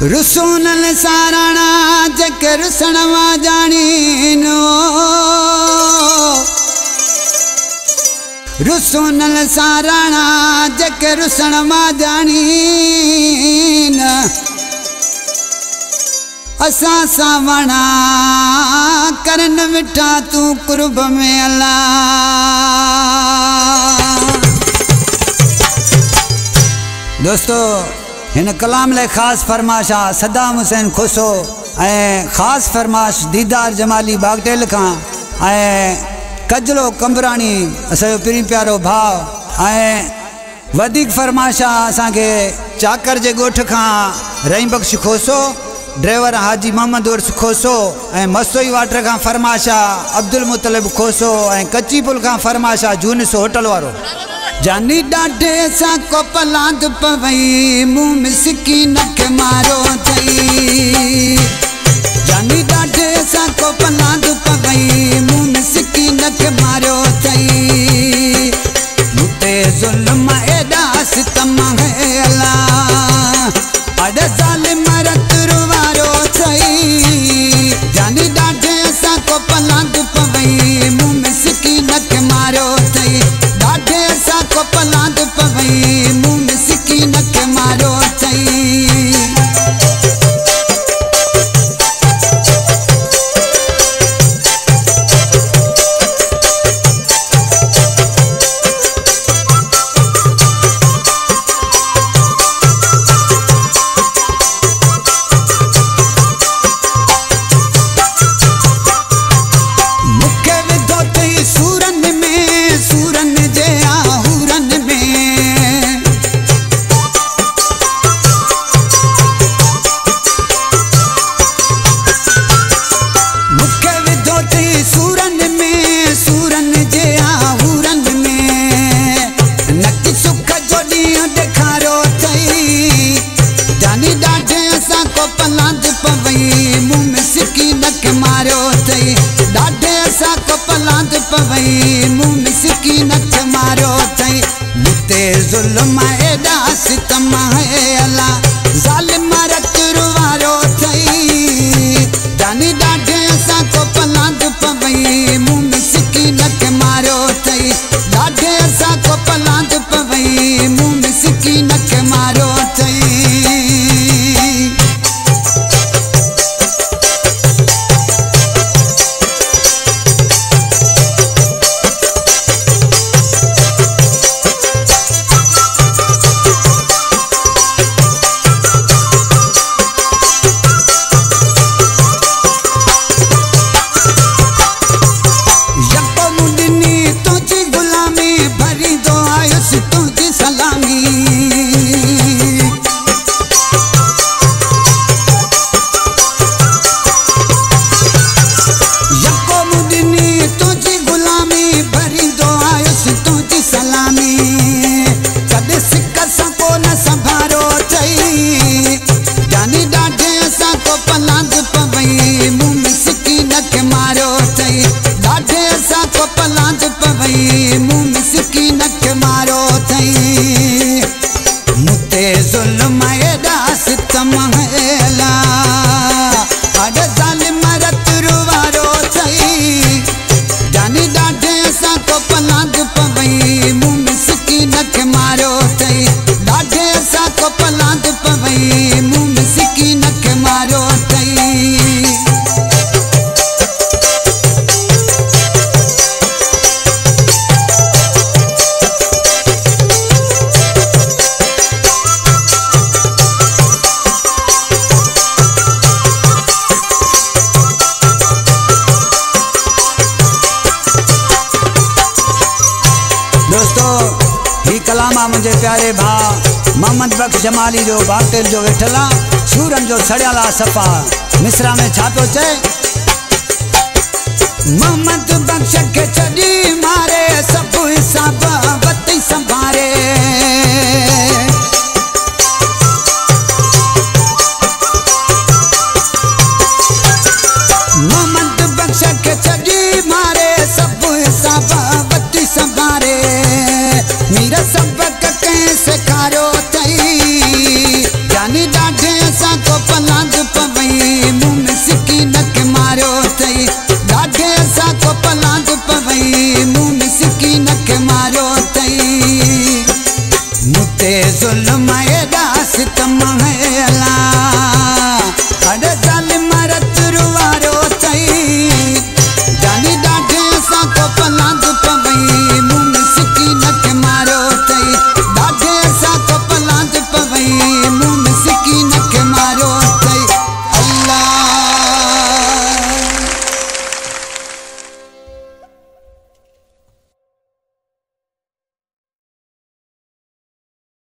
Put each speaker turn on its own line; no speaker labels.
रुसूनल साराणा जक रुसणवा जानीनो रुसूनल साराणा जक रुसणवा जानीन असा सावणा करन मिठा तू कुर्ब में अल्लाह। दोस्तों इन कलाम ले खास फरमाश आ सद्दाम हुसैन खुसो खास फरमाश दीदार जमाली बागटेल का कजलो कंबरानी असो पिरी प्यारो भाव वधिक फरमाश आ असांखे चाकर जे गोठ का रही बख्श खोसो ड्राइवर हाजी मोहम्मद उर्स खोसो मसोई वाटर का फरमाश आ अब्दुल मुतलिब खोसो कच्ची पुल का फरमाश आ जूनिस होटल वारो। जानी डाढे सा को पलांद पवई मुँह मिसकीन के मारो थई। जानी डाढे सा को पलांद पवई मुँह मिसकीन के मारो थई। मुते जुल्म एडा सितम है अल्लाह अडे जालिम रतुरवारो थई। जानी डाढे सा को पलांद पवई मुँह मिसकीन के मारो थई। डाढे सा को पलांद पवई मुँह मिसकीन के मारो थई। जुल्म एडा सितम है अल्लाह जालिम रतुरवारो थई। जानी डाढे सा को पलांद पवई मुँह मिसकीन के मारो थई। डाढे सा को पलांद पवई मुँह मिसकीन के मारो थई। मुझे प्यारे भा मोहम्मद बख्श जमाली जो बागटेल जो वेठला सूरन जो सड़ियाला सफ़ा मिसरा में छापो चे। मोहम्मद बख्श के चढ़ी मारे सब हिसाब बत्ती संभारे। मोहम्मद बख्श के चढ़ी मारे सब हिसाब बत्ती संभारे। मेरा सबक कैसे कारो थई। जानी डाढे सा को जुल्म एड़ा सितम है